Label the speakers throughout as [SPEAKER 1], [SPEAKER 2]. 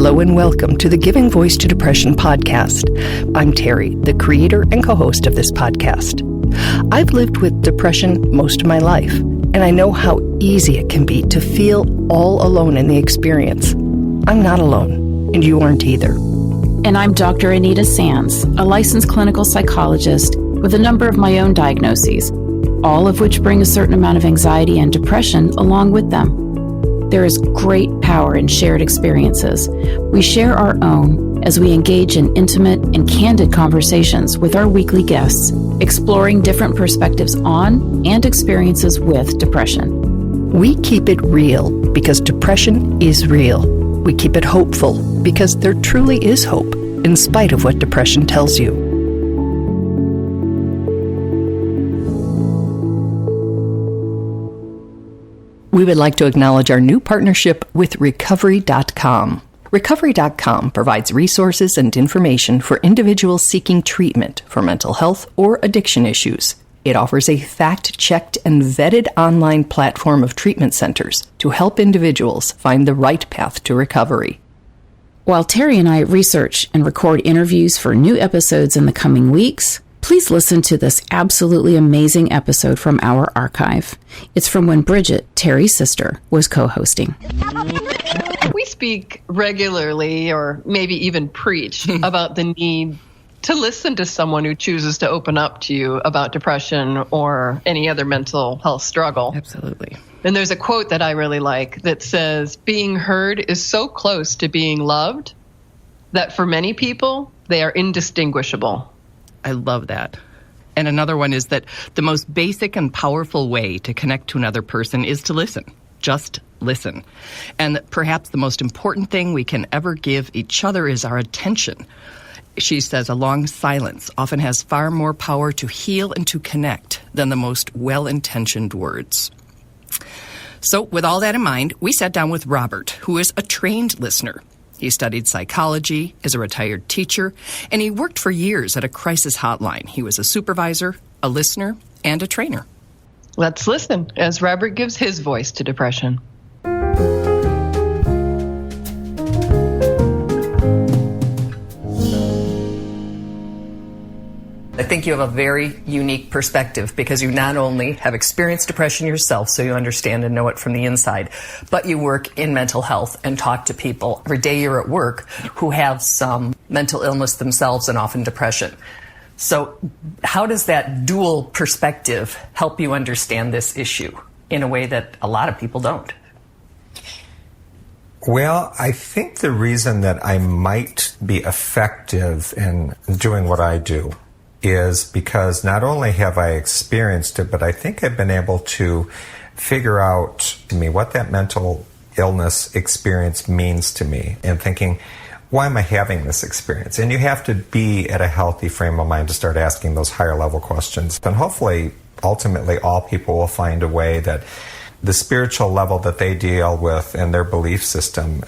[SPEAKER 1] Hello and welcome to the Giving Voice to Depression podcast. I'm Terry, the creator and co-host of this podcast. I've lived with depression most of my life, and I know how easy it can be to feel all alone in the experience. I'm not alone, and you aren't either.
[SPEAKER 2] And I'm Dr. Anita Sands, a licensed clinical psychologist with a number of my own diagnoses, all of which bring a certain amount of anxiety and depression along with them. There is great power in shared experiences. We share our own as we engage in intimate and candid conversations with our weekly guests, exploring different perspectives on and experiences with depression.
[SPEAKER 1] We keep it real because depression is real. We keep it hopeful because there truly is hope, in spite of what depression tells you. We would like to acknowledge our new partnership with Recovery.com. Recovery.com provides resources and information for individuals seeking treatment for mental health or addiction issues. It offers a fact-checked and vetted online platform of treatment centers to help individuals find the right path to recovery.
[SPEAKER 2] While Terry and I research and record interviews for new episodes in the coming weeks, please listen to this absolutely amazing episode from our archive. It's from when Bridget, Terry's sister, was co-hosting.
[SPEAKER 3] We speak regularly, or maybe even preach, about the need to listen to someone who chooses to open up to you about depression or any other mental health struggle.
[SPEAKER 1] Absolutely.
[SPEAKER 3] And there's a quote that I really like that says, "Being heard is so close to being loved that for many people, they are indistinguishable."
[SPEAKER 4] I love that. And another one is that the most basic and powerful way to connect to another person is to listen. Just listen. And perhaps the most important thing we can ever give each other is our attention. She says a long silence often has far more power to heal and to connect than the most well-intentioned words. So with all that in mind, we sat down with Robert, who is a trained listener. He studied psychology, is a retired teacher, and he worked for years at a crisis hotline. He was a supervisor, a listener, and a trainer.
[SPEAKER 3] Let's listen as Robert gives his voice to depression.
[SPEAKER 1] I think you have a very unique perspective because you not only have experienced depression yourself, so you understand and know it from the inside, but you work in mental health and talk to people every day you're at work who have some mental illness themselves and often depression. So how does that dual perspective help you understand this issue in a way that a lot of people don't?
[SPEAKER 5] Well, I think the reason that I might be effective in doing what I do is because not only have I experienced it, but I think I've been able to figure out what that mental illness experience means to me and thinking, why am I having this experience? And you have to be at a healthy frame of mind to start asking those higher level questions. And hopefully, ultimately, all people will find a way that the spiritual level that they deal with and their belief system,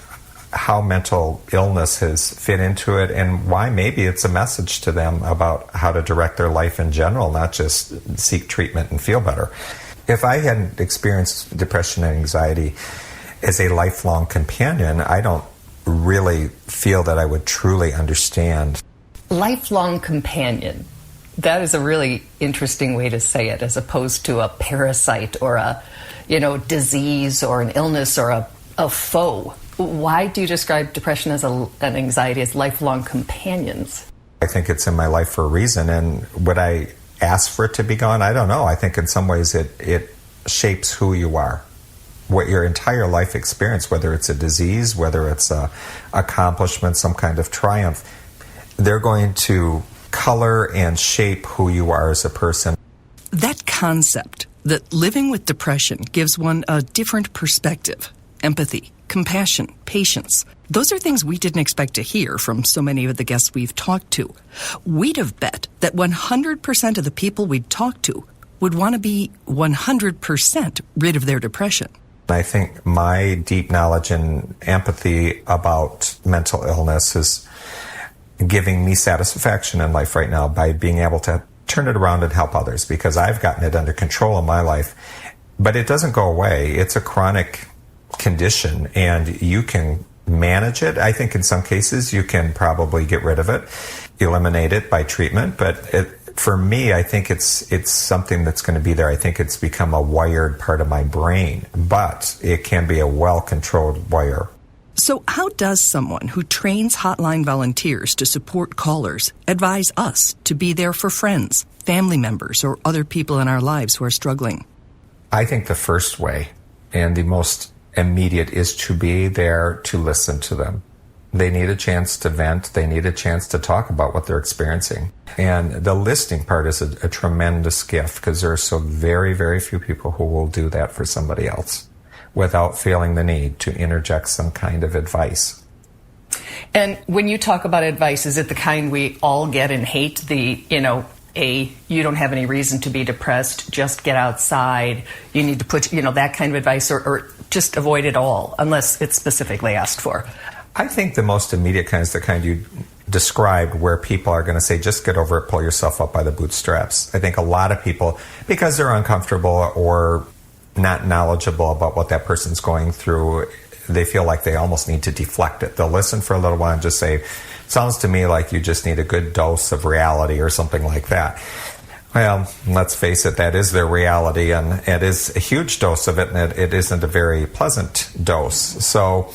[SPEAKER 5] how mental illness has fit into it, and why maybe it's a message to them about how to direct their life in general, not just seek treatment and feel better. If I hadn't experienced depression and anxiety as a lifelong companion, I don't really feel that I would truly understand.
[SPEAKER 1] Lifelong companion. That is a really interesting way to say it, as opposed to a parasite or a, disease or an illness or a foe. Why do you describe depression and anxiety as lifelong companions?
[SPEAKER 5] I think it's in my life for a reason, and would I ask for it to be gone? I don't know. I think in some ways it shapes who you are. What your entire life experience, whether it's a disease, whether it's a accomplishment, some kind of triumph, they're going to color and shape who you are as a person.
[SPEAKER 4] That concept that living with depression gives one a different perspective, empathy, compassion, patience. Those are things we didn't expect to hear from so many of the guests we've talked to. We'd have bet that 100% of the people we'd talked to would want to be 100% rid of their depression.
[SPEAKER 5] I think my deep knowledge and empathy about mental illness is giving me satisfaction in life right now by being able to turn it around and help others, because I've gotten it under control in my life. But it doesn't go away. It's a chronic condition, and you can manage it. I think in some cases you can probably get rid of it, eliminate it by treatment. But for me, I think it's something that's going to be there. I think it's become a wired part of my brain, but it can be a well-controlled wire.
[SPEAKER 4] So how does someone who trains hotline volunteers to support callers advise us to be there for friends, family members, or other people in our lives who are struggling?
[SPEAKER 5] I think the first way and the most immediate is to be there to listen to them. They need a chance to vent. They need a chance to talk about what they're experiencing. And the listening part is a tremendous gift because there are so very, very few people who will do that for somebody else without feeling the need to interject some kind of advice.
[SPEAKER 1] And when you talk about advice, is it the kind we all get and hate? You don't have any reason to be depressed, just get outside, you need to put, that kind of advice, or just avoid it all, unless it's specifically asked for?
[SPEAKER 5] I think the most immediate kind is the kind you described, where people are going to say, just get over it, pull yourself up by the bootstraps. I think a lot of people, because they're uncomfortable or not knowledgeable about what that person's going through, they feel like they almost need to deflect it. They'll listen for a little while and just say, sounds to me like you just need a good dose of reality or something like that. Well, let's face it, that is their reality, and it is a huge dose of it, and it isn't a very pleasant dose. So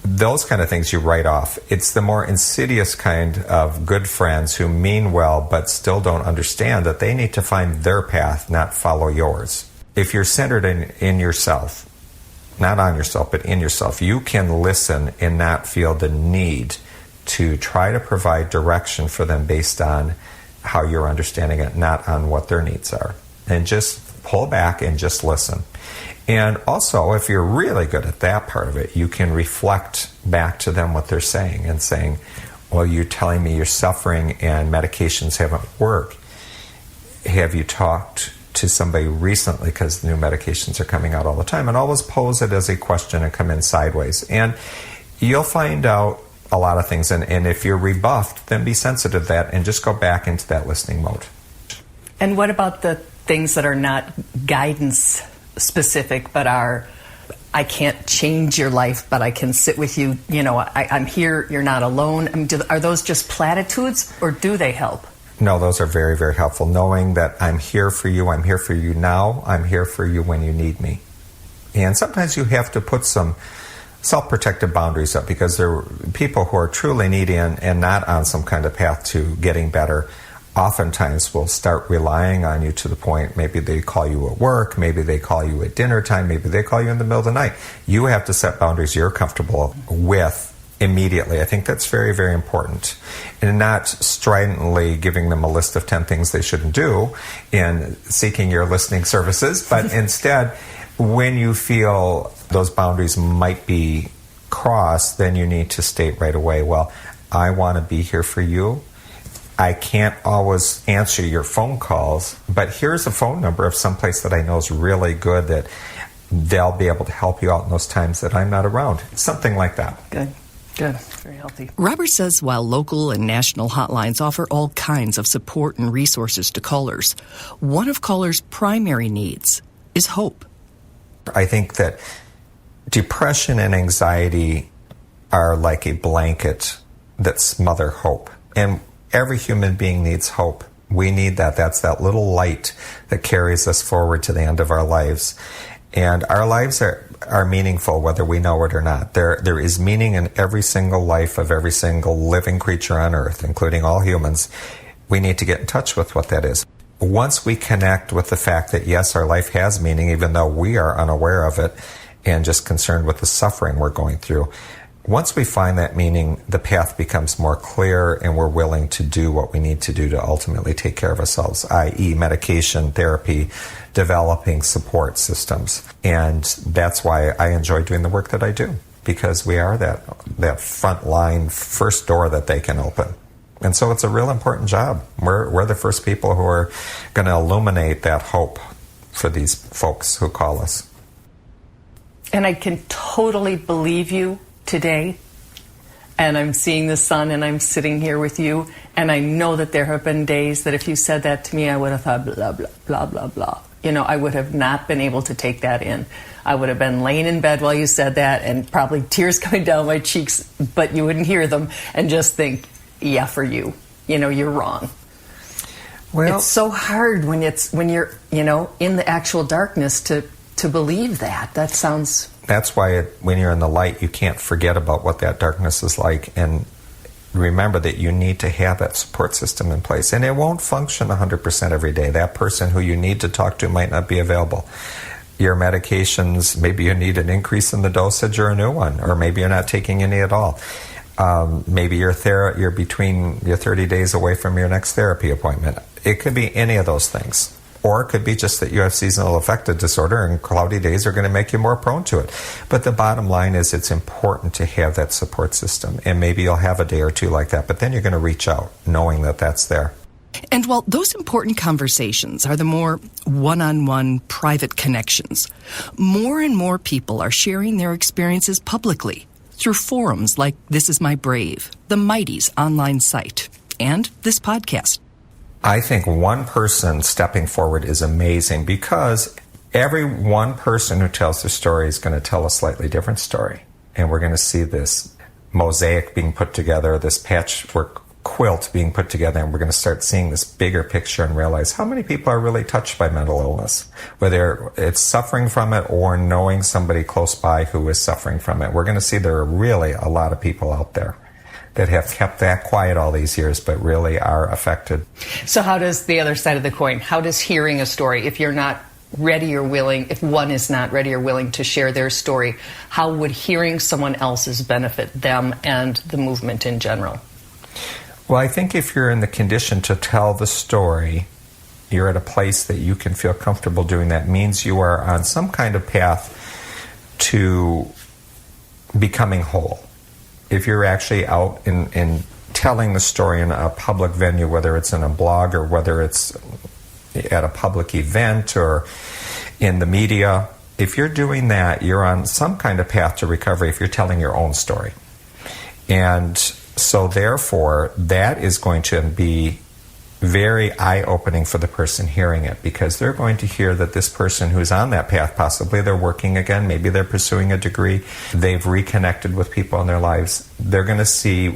[SPEAKER 5] those kind of things you write off. It's the more insidious kind of good friends who mean well but still don't understand that they need to find their path, not follow yours. If you're centered in yourself, not on yourself, but in yourself, you can listen and not feel the need to try to provide direction for them based on how you're understanding it, not on what their needs are. And just pull back and just listen. And also, if you're really good at that part of it, you can reflect back to them what they're saying and saying, well, you're telling me you're suffering and medications haven't worked. Have you talked to somebody recently, because new medications are coming out all the time? And always pose it as a question and come in sideways. And you'll find out a lot of things. And if you're rebuffed, then be sensitive to that and just go back into that listening mode.
[SPEAKER 1] And what about the things that are not guidance specific, but are, I can't change your life, but I can sit with you, I'm here, you're not alone? Are those just platitudes, or do they help?
[SPEAKER 5] No, those are very, very helpful. Knowing that I'm here for you now, I'm here for you when you need me. And sometimes you have to put some self-protective boundaries up, because there are people who are truly needy and not on some kind of path to getting better. Oftentimes will start relying on you to the point, maybe they call you at work, maybe they call you at dinner time, maybe they call you in the middle of the night. You have to set boundaries you're comfortable with immediately. I think that's very, very important. And not stridently giving them a list of 10 things they shouldn't do in seeking your listening services, but instead, when you feel those boundaries might be crossed, then you need to state right away, well, I want to be here for you. I can't always answer your phone calls, but here's a phone number of someplace that I know is really good that they'll be able to help you out in those times that I'm not around. Something like that.
[SPEAKER 1] Good. Very healthy.
[SPEAKER 4] Robert says while local and national hotlines offer all kinds of support and resources to callers, one of callers' primary needs is hope.
[SPEAKER 5] I think that depression and anxiety are like a blanket that smother hope. And every human being needs hope. We need that. That's that little light that carries us forward to the end of our lives. And our lives are meaningful whether we know it or not. There is meaning in every single life of every single living creature on earth, including all humans. We need to get in touch with what that is. Once we connect with the fact that, yes, our life has meaning, even though we are unaware of it and just concerned with the suffering we're going through, once we find that meaning, the path becomes more clear and we're willing to do what we need to do to ultimately take care of ourselves, i.e. medication, therapy, developing support systems. And that's why I enjoy doing the work that I do, because we are that front line first door that they can open. And so it's a real important job. We're the first people who are going to illuminate that hope for these folks who call us.
[SPEAKER 1] And I can totally believe you today, and I'm seeing the sun, and I'm sitting here with you, and I know that there have been days that if you said that to me, I would have thought blah, blah, blah, blah, blah. I would have not been able to take that in. I would have been laying in bed while you said that and probably tears coming down my cheeks, but you wouldn't hear them, and just think, yeah, for you. You're wrong. Well, it's so hard when you're in the actual darkness to believe that.
[SPEAKER 5] That's why when you're in the light, you can't forget about what that darkness is like, and remember that you need to have that support system in place. And it won't function 100% every day. That person who you need to talk to might not be available. Your medications, maybe you need an increase in the dosage or a new one, or maybe you're not taking any at all. Maybe you're 30 days away from your next therapy appointment. It could be any of those things. Or it could be just that you have seasonal affective disorder and cloudy days are going to make you more prone to it. But the bottom line is it's important to have that support system. And maybe you'll have a day or two like that, but then you're going to reach out knowing that that's there.
[SPEAKER 4] And while those important conversations are the more one-on-one private connections, more and more people are sharing their experiences publicly through forums like This Is My Brave, the Mighty's online site, and this podcast.
[SPEAKER 5] I think one person stepping forward is amazing because every one person who tells their story is going to tell a slightly different story. And we're going to see this mosaic being put together, this patchwork quilt being put together, and we're going to start seeing this bigger picture and realize how many people are really touched by mental illness, whether it's suffering from it or knowing somebody close by who is suffering from it. We're going to see there are really a lot of people out there that have kept that quiet all these years, but really are affected.
[SPEAKER 1] So how does the other side of the coin, how does hearing a story, if you're not ready or willing, if one is not ready or willing to share their story, how would hearing someone else's benefit them and the movement in general?
[SPEAKER 5] Well, I think if you're in the condition to tell the story, you're at a place that you can feel comfortable doing that, means you are on some kind of path to becoming whole. If you're actually out in telling the story in a public venue, whether it's in a blog or whether it's at a public event or in the media, if you're doing that, you're on some kind of path to recovery if you're telling your own story. And so therefore, that is going to be very eye-opening for the person hearing it, because they're going to hear that this person who's on that path, possibly they're working again, maybe they're pursuing a degree, they've reconnected with people in their lives, they're going to see,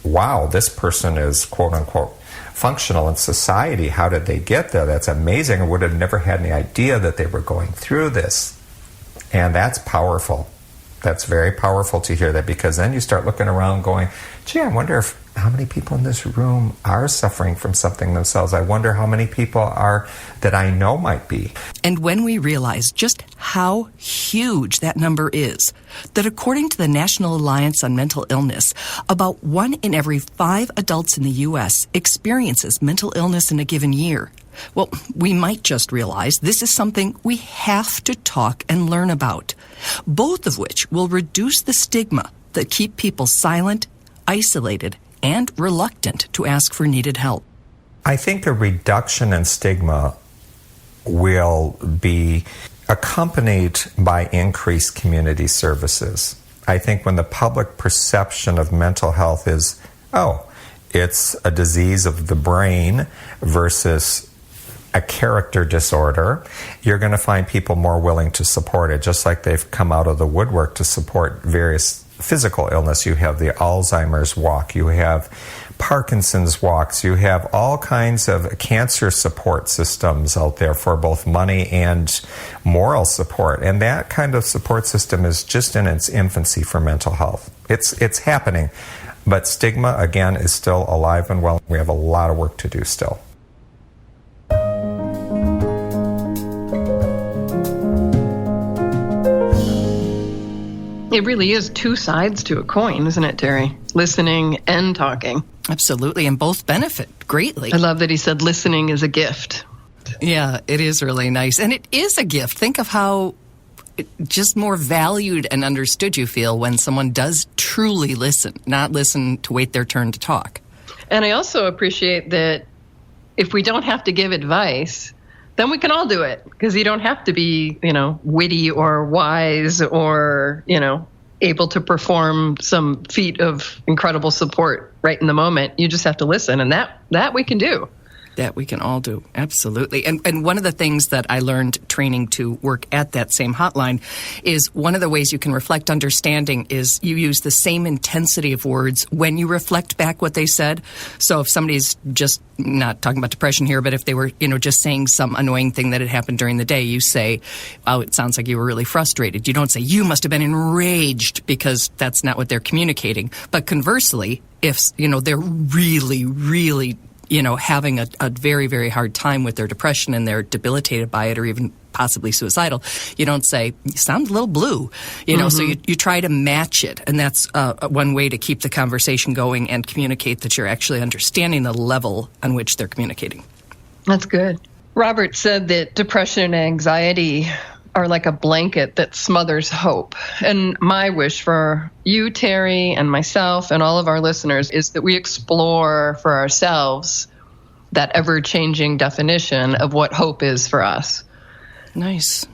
[SPEAKER 5] wow, this person is quote-unquote functional in society. How did they get there? That's amazing. I would have never had any idea that they were going through this. And that's powerful. That's very powerful to hear that, because then you start looking around going, gee, I wonder how many people in this room are suffering from something themselves. I wonder how many people are that I know might be.
[SPEAKER 4] And when we realize just how huge that number is, that according to the National Alliance on Mental Illness, about 1 in every 5 adults in the U.S. experiences mental illness in a given year. Well, we might just realize this is something we have to talk and learn about, both of which will reduce the stigma that keep people silent, isolated, and reluctant to ask for needed help.
[SPEAKER 5] I think a reduction in stigma will be accompanied by increased community services. I think when the public perception of mental health is, oh, it's a disease of the brain versus a character disorder, you're going to find people more willing to support it, just like they've come out of the woodwork to support various physical illness. You have the Alzheimer's walk, you have Parkinson's walks, you have all kinds of cancer support systems out there for both money and moral support. And that kind of support system is just in its infancy for mental health. It's happening, but stigma, again, is still alive and well. We have a lot of work to do still.
[SPEAKER 3] It really is two sides to a coin, isn't it, Terry? Listening and talking.
[SPEAKER 4] Absolutely, and both benefit greatly.
[SPEAKER 3] I love that he said listening is a gift.
[SPEAKER 4] Yeah, it is really nice. And it is a gift. Think of how just more valued and understood you feel when someone does truly listen, not listen to wait their turn to talk.
[SPEAKER 3] And I also appreciate that if we don't have to give advice, then we can all do it, because you don't have to be, witty or wise or, able to perform some feat of incredible support right in the moment. You just have to listen, and that we can do.
[SPEAKER 4] That we can all do. Absolutely. And one of the things that I learned training to work at that same hotline is one of the ways you can reflect understanding is you use the same intensity of words when you reflect back what they said. So if somebody's just not talking about depression here, but if they were, just saying some annoying thing that had happened during the day, you say, oh, it sounds like you were really frustrated. You don't say, you must have been enraged, because that's not what they're communicating. But conversely, if, they're really, really having a very, very hard time with their depression and they're debilitated by it or even possibly suicidal, you don't say, you sound a little blue, so you try to match it. And that's one way to keep the conversation going and communicate that you're actually understanding the level on which they're communicating.
[SPEAKER 3] That's good. Robert said that depression and anxiety are like a blanket that smothers hope. And my wish for you, Terry, and myself, and all of our listeners is that we explore for ourselves that ever-changing definition of what hope is for us.
[SPEAKER 4] Nice.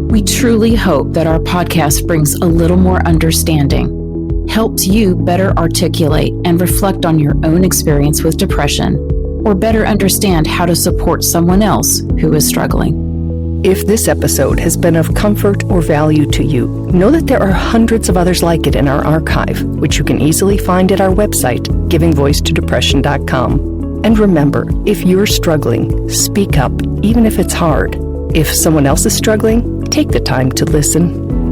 [SPEAKER 2] We truly hope that our podcast brings a little more understanding, helps you better articulate and reflect on your own experience with depression, or better understand how to support someone else who is struggling.
[SPEAKER 6] If this episode has been of comfort or value to you, know that there are hundreds of others like it in our archive, which you can easily find at our website, givingvoicetodepression.com. And remember, if you're struggling, speak up, even if it's hard. If someone else is struggling, take the time to listen.